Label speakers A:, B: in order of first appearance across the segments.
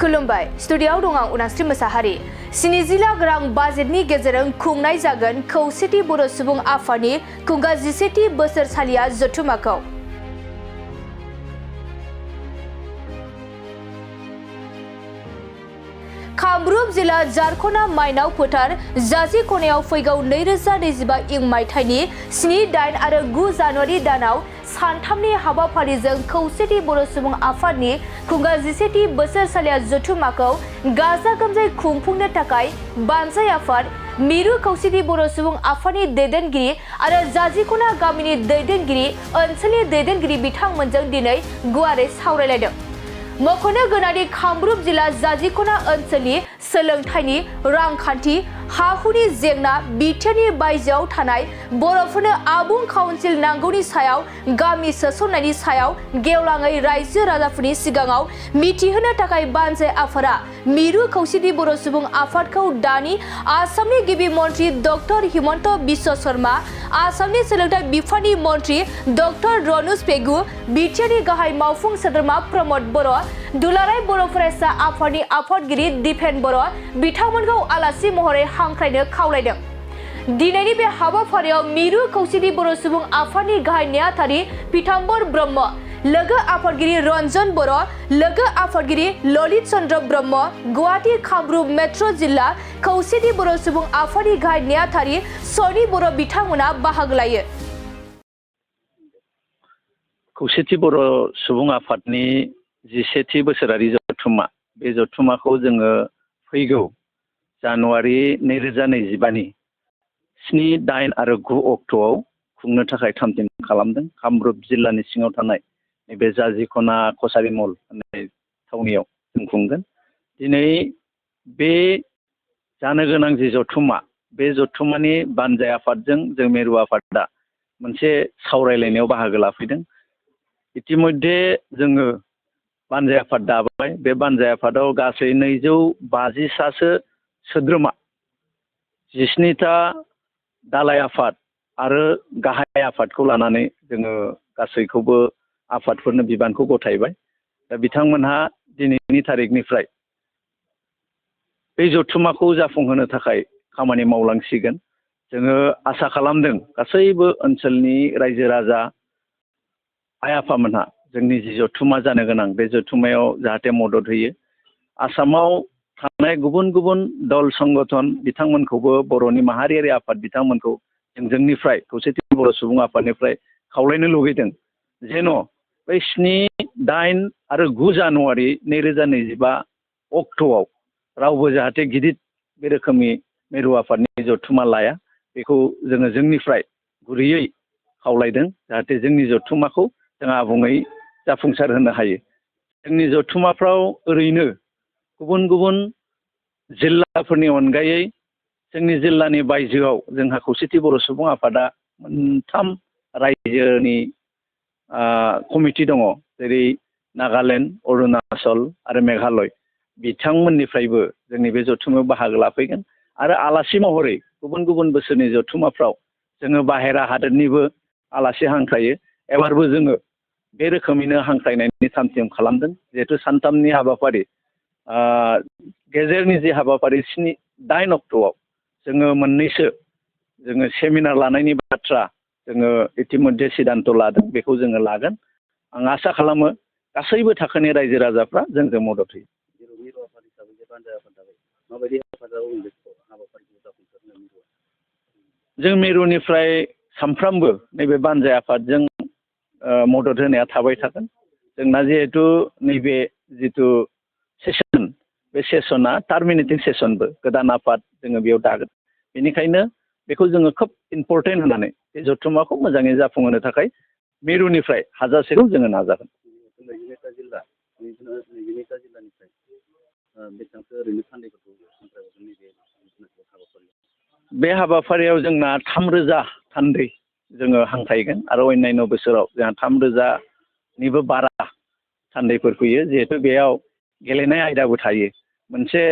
A: खुलुमबाय स्टुडिय'आव दं आं उनास्रि मोसाहारि 70 लाख रां बाजेटनि गेजेरजों खुंनाय जागोन खौसेथि बर' सुबुं आफादनि खुंगा 11थि बोसोरसालिया जथुम्माखौ कामरुप जिल्ला झारखन्डा माइनाव फोथार जाजि खनायाव फैगौ 2025 इं मायथाइनि 7, 8 आरो 9 जानुवारि दानाव सानथामनि हाबाफारिजों खौसेथि बर' सुबुं आफादनि खुंगा 11थि बोसोरसालिया जथुम्माखौ गाजा गोमजायै खुंफुंनो थाखाय बानजाय आफाद मिरु खौसेथि बर' सुबुं आफादनि दैदेनगिरि आरो जाजिखना गामिनि दैदेनगिरि ओनसोलनि दैदेनगिरि बिथांमोनजों दिनै गुवारै सावरायलायदों। मख'नो गोनांदि कामरुप जिल्ला जाजिखना ओनसोलनि सोलोंथाइनि रांखान्थि हा-हुनि जेंना बिथानि बायजोआव थानाय बर'फोरनो आबुं काउन्सिल नांगौनि सायाव गामि सोसननायनि सायाव गेवलाङै रायजो राजाफोरनि सिगाङाव मिथिहोनो थाखाय बानजाय आफादा मिरु खौसेथि बर' सुबुं आफादखौ दानि आसामनि गिबि मन्त्रि डक्टर हिमन्त बिश्व शर्मा, आसामनि सोलोंथाइ बिफाननि मन्त्रि डक्टर रनज पेगु, बिटिआरनि गाहाय मावफुं सोद्रोमा प्रमद बर', दुलाराय बर' फरायसा आफादनि आफादगिरि दिपेन बर' बिथांमोनखौ आलासि महरै हांख्रायनो खावलायदों। दिनैनि बे हाबाफारियाव मिरु खौसेथि बर' सुबुं आफादनि गाहाय नेहाथारि पीताम्बर ब्रह्म, लोगो आफादगिरि रन्जन बर', लोगो आफादगिरि ललित चन्द्र ब्रह्म, गुवाहाटी कामरुप मेट्र' जिल्ला खौसेथि बर' सुबुं आफादनि गाहाय नेहाथारि सनि बर' बिथांमोना बाहागो लायो।
B: खौसेथि बर' सुबुं आफादनि 11थि बोसोरारि जथुम्मा बे जथुम्माखौ जोङो फैगौ जानुवारि 2025नि 7, 8 आरो 9 अक्ट'आव खुंनो थाखाय थाम-थिम खालामदों। कामरुप जिल्लानि सिङाव थानाय नैबे जाजिखना कसारि मल होननाय थावनियाव जों खुंगोन। दिनै बे जानो गोनां जि जथुम्मा बे जथुम्मानि बानजाय आफादजों जों मिरु आफादा मोनसे सावरायलायनायाव बाहागो लाफैदों। इतिमध्ये जोङो बानजाय आफाद दाबाय। बे बानजाय आफादाव गासै 250सासो सोद्रोमा, 17था दालाय आफाद आरो गाहाय आफादखौ लानानै जोङो गासैखौबो आफादफोरनो बिबानखौ गथायबाय। दा बिथांमोनहा दिनैनि थारिखनिफ्राय बे जथुम्माखौ जाफुंहोनो थाखाय खामानि मावलांसिगोन। जोङो आसा खालामदों गासैबो ओनसोलनि रायजो राजा आइ आफामोनहा जोंनि जि जथुम्मा जानो गोनां बे जथुम्मायाव जाहाथे मदद होयो। आसामाव थानाय गुबुन गुबुन दल संगठन बिथांमोनखौबो बर'नि माहारियारि आफाद बिथांमोनखौ जोंनिफ्राय खौसेथि बर' सुबुं आफादनिफ्राय खावलायनो लुगैदों जेन' बै 7, 8 आरो 9 जानुवारि 2025 अक्ट'आव रावबो जाहाथे गिदिर बे रोखोमनि मिरु आफादनि जथुम्मा लाया, बेखौ जोङो जोंनिफ्राय गुरैयै खावलायदों जाहाथे जोंनि जथुम्माखौ जों आबुङै जाफुंसार होनो हायो। जोंनि जथुम्माफ्राव ओरैनो गुबुन गुबुन जिल्लाफोरनि अनगायै जोंनि जिल्लानि बायजोआव जोंहा खौसेथि बर' सुबुं आफादा 3 रायजोनि कमिटि दङ, जेरै नागालेण्ड, अरुणाचल आरो मेघालय। बिथांमोननिफ्रायबो जोंनि बे जथुम्मायाव बाहागो लाफैगोन आरो आलासि महरै गुबुन गुबुन बोसोरनि जथुम्माफ्राव जोङो बाहेरा हादोरनिबो आलासि हांख्रायो। एबारबो जोङो बे रोखोमैनो हांख्रायनायनि थाम-थिम खालामदों। जिहेथु सानथामनि हाबाफारि, गेजेरनि जि हाबाफारि 7, 8 अक्ट'आव जोङो मोननैसो जोङो सेमिनार लानायनि बाथ्रा जोङो इतिमध्ये सिदान्त लादों, बेखौ जोङो लागोन। आं आसा खालामो गासैबो थाखोनि रायजो राजाफ्रा जोंजों मदद होयो। जों मिरुनिफ्राय सानफ्रामबो नैबे बानजाय आफादजों मदद होनाया थाबाय थागोन। जोंना जिहेथु नैबे जिथु सेसन, बे सेसना टार्मिनेटिं सेसनबो, गोदान आफाद जोङो बेयाव दागोन। बेनिखायनो बेखौ जोङो खोब इम्परटेन्ट होननानै बे जथुम्माखौ मोजाङै जाफुंहोनो थाखाय मिरुनिफ्राय हाजासेखौ जोङो नाजागोन। बे हाबाफारियाव जोंना 3000 थान्दै जोङो हांख्रायगोन आरो अन्यान्य बोसोराव जोंहा 3000निबो बारा थान्दैफोर फैयो। जिहेथु बेयाव गेलेनाय आयदाबो थायो, मोनसे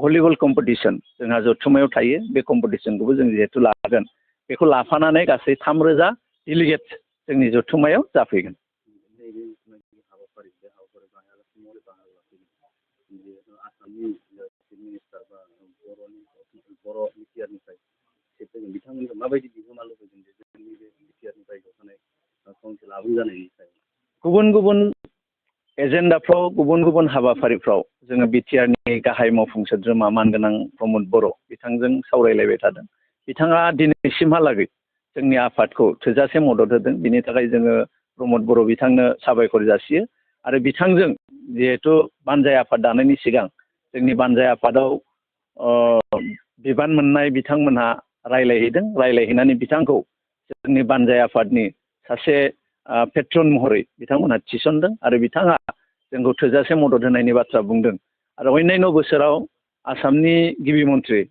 B: भलिबल कम्पिटिसन जोंहा जथुम्मायाव थायो। बे कम्पिटिसनखौबो जों जिहेथु लागोन, बेखौ लाफानानै गासै 3000 डेलिगेट जोंनि जथुम्मायाव जाफैगोन।
C: जिहेतु आसामनि चिफ मिनिस्टार बा बर' बिटिआरनिफ्राय चिफ फैगोन बिथांमोनखौ माबायदि बिहोमा लुबैदों जे जोंनि बे बिटिआरनिफ्राय जौगानाय काउन्सिल आबुं जानायनि सायाव?
B: गुबुन गुबुन एजेन्डाफ्राव गुबुन गुबुन हाबाफारिफ्राव जोङो बिटिआरनि गाहाय मावफुं सोद्रोमा मानगोनां प्रमद बर' बिथांजों सावरायलायबाय थादों। बिथाङा दिनैसिमहालागै जोंनि आफादखौ थोजासे मदद होदों। बिनि थाखाय जोङो प्रमद बर' बिथांनो साबायखर जासियो आरो बिथांजों जिहेथु बानजाय आफाद दानायनि सिगां जोंनि बानजाय आफादाव बिबान मोननाय बिथांमोनहा रायलायहैनानै बिथांखौ जोंनि बानजाय आफादनि सासे पेट्रन महरै बिथांमोनहा थिसनदों आरो बिथाङा जोंखौ थोजासे मदद होनायनि बाथ्रा बुंदों आरो अन्यान्य बोसोराव आसामनि गिबि मन्थ्रि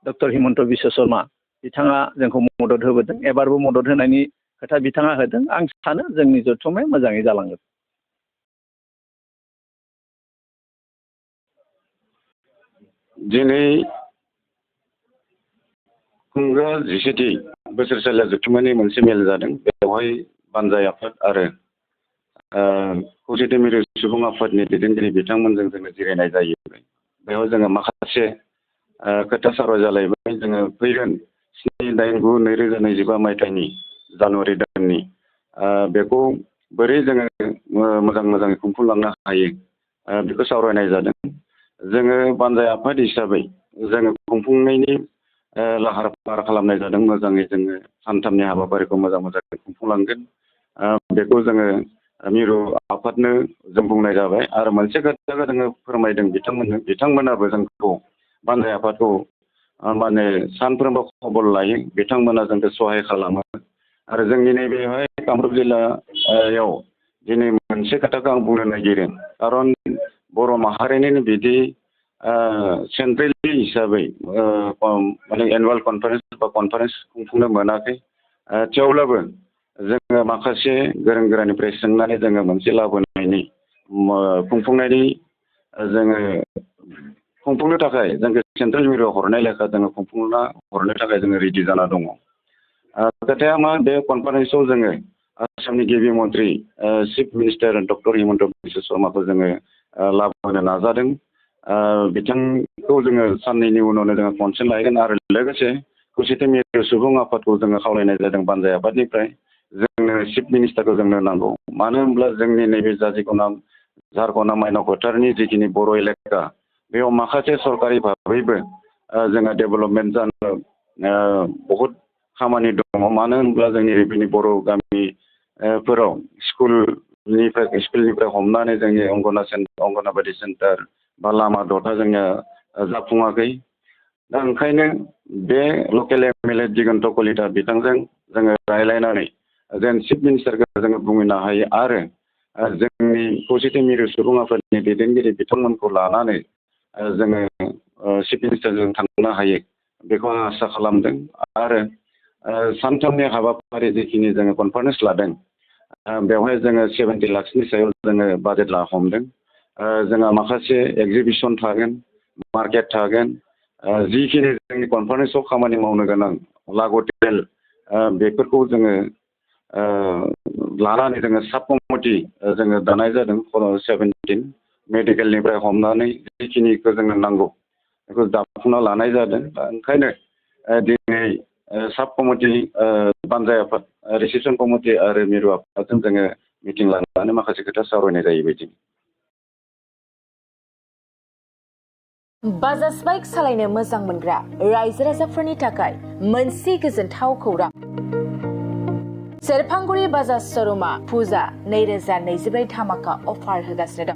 B: डक्टर हिमन्त बिश्व शर्मा बिथाङा जोंखौ मदद होबोदों। एबारबो मदद होनायनि खोथा बिथाङा होदों। आं सानो जोंनि जथुम्माया मोजाङै जालांगोन।
D: दिनै खुंग्रा 17थि बोसोरसालिया जथुम्मानि मोनसे मेल जादों। बेवहाय बानजाय आफाद आरो खौसेथि मिरु सुबुं आफादनि दैदेनगिरि बिथांमोनजों जोङो जिरायनाय जायो। बेयाव जोङो माखासे खोथा सावरायजालायबाय। जोङो फैगोन 7/8/2025 मायथाइनि जानुवारि दाननि बेखौ बोरै जोङो मोजाङै खुंफुंलांनो हायो बेखौ सावरायनाय जादों। जोङो बानजाय आफाद हिसाबै जोङो खुंफुंनायनि लाहार फाहार खालामनाय जादों। मोजाङै जोङो सानथामनि हाबाफारिखौ मोजाङै खुंफुंलांगोन बेखौ जोङो मिरु आफादनो जों बुंनाय जाबाय। आरो मोनसे खोथाखौ जोङो फोरमायदों बिथांमोनाबो जोंखौ बानजाय आफादखौ माने सानफ्रोमबो खबर लायो। बिथांमोना जोंखौ सहाय खालामो आरो जोंनि नैबेहाय कामरुप जिल्लायाव दिनै मोनसे खोथाखौ आं बुंनो नागिरो। खारन बर' माहारिनिनो बिदि सेन्ट्रेलि हिसाबै माने एनुवेल कनफारेन्स खुंफुंनो मोनाखै। थेवब्लाबो जोङो माखासे गोरों गोरानिफ्राय सोंनानै जोङो मोनसे लाबोनायनि खुंफुंनायनि जोङो खुंफुंनो थाखाय जोंखौ सेन्ट्रेल मिरुआव हरनाय लेखा जोङो खुंफुंना हरनो थाखाय जोङो रेडि जाना दङ। खोथाया मा, बे कनफारेन्सआव जोङो आसामनि गिबि मन्थ्रि chief minister doctor Himanta Biswa शर्माखौ जोङो लाबोनो नाजादों। बिथांखौ जोङो साननैनि उनावनो जोङो कनसेन्ट लायगोन आरो लोगोसे खौसेथि मिरु सुबुं आफादखौ जोङो खावलायनाय जादों बानजाय आफादनिफ्राय जोंनो चिफ मिनिस्टारखौ जोंनो नांगौ। मानो होनब्ला जोंनि नैबे झारखन्डा माइनाव फोथारनि जिखिनि बर' एलेका बेयाव माखासे सरकारि भाबैबो जोंहा डेभेलपमेन्ट जानो बहुद खामानि दङ। मानो होनब्ला जोंनि बर' गामिफोराव स्कुलनिफ्राय हमनानै जोंनि अंगनाबादि सेन्टार बा लामा दथा जोंनिया जाफुङाखै। दा ओंखायनो बे लकेल एमएलए दिगन्त कलिता बिथांजों जोङो रायलायनानै जेन चिफ मिनिस्टारखौ जोङो बुंनो हायो आरो जोंनि खौसेथि मिरु सुबुं आफादनि दैदेनगिरि बिथांमोनखौ लानानै जोङो चिफ मिनिस्टारजों थांनो हायो बेखौ आं आसा खालामदों। आरो सानथामनि हाबाफारि जिखिनि जोङो कनफारेन्स लादों बेवहाय जोङो 70 लाखसनि सायाव जोङो बाजेट हमदों। जोंहा माखासे एगजिबिसन थागोन, मार्केट थागोन, जिखिनि जोंनि कनफारेन्सआव खामानि मावनो गोनां लागতিয়াल बेफोरखौ जोङो लानानै जोङो साब कमिटि जोङो दानाय जादों। 17 मेडिकेलनिफ्राय हमनानै जिखिनिखौ जोंनो नांगौ बेखौ दाफुंना लानाय जादों। दा ओंखायनो दिनै साब कमिटि बानजाय आफाद रिसेपसन कमिटि आरो मिरु आफादजों जोङो मिटिं लानानै माखासे खोथा सावरायनाय जायो बायदि।
A: बाजाज बाइक सालायनो मोजां मोनग्रा रायजो राजाफोरनि थाखाय मोनसे गोजोनथाव खौरां। सेरफांगुरि बाजाज श'रुमा फुजा 2024 धामाका अफार होगासिनो दं।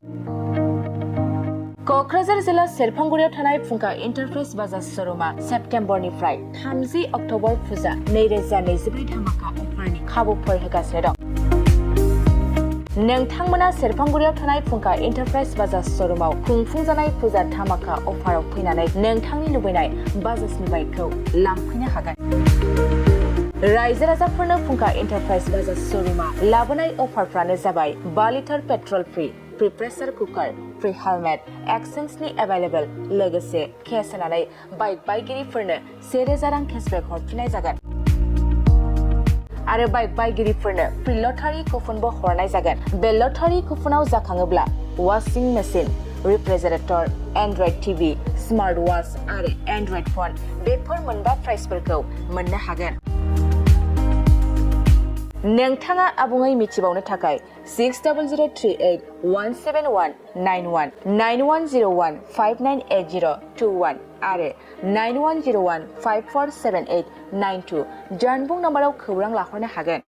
A: क'क्राझार जिल्ला सेरफांगुरियाव थानाय फुंखा इन्टारप्राइज बाजाज श'रुमा सेप्तेम्बरनिफ्राय 30 अक्ट'बर फुजा 2024 धामाका अफारनि खाबुफोर होगासिनो दं। नोंथांमोना सेरफांगुरियाव थानाय फुंखा इन्टारप्राइज बाजाज श'रुमाव खुंफुंजानाय फुजा धामाका अफाराव फैनानै नोंथांनि लुबैनाय बाजाजनि बाइकखौ लांफैनो हागोन। रायजो राजाफोरनो फुंखा इन्टारप्राइज बाजाज श'रुमा लाबोनाय अफारफ्रानो जाबाय 5 litre petrol free pressure cooker, free helmet, एक्सचेन्जनि एभेलेबल, लोगोसे केस होनानै बाइक बायगिरिफोरनो 1000 रां केसबेक हरफिननाय जागोन। आरो बाइक बायगिरिफोरनो फ्रि लटारि कुपनबो हरनाय जागोन। बे लटारि कुपनाव जाखाङोब्ला washing machine, refrigerator, android TV, smart watch आरो एन्ड्रइड फन बेफोर मोनबा प्राइजफोरखौ मोननो हागोन। नोंथाङा आबुङै मिथिबावनो थाखाय 6038171919 9101598021 आरो 9101547892 जानबुं नाम्बाराव खौरां लाहरनो हागोन।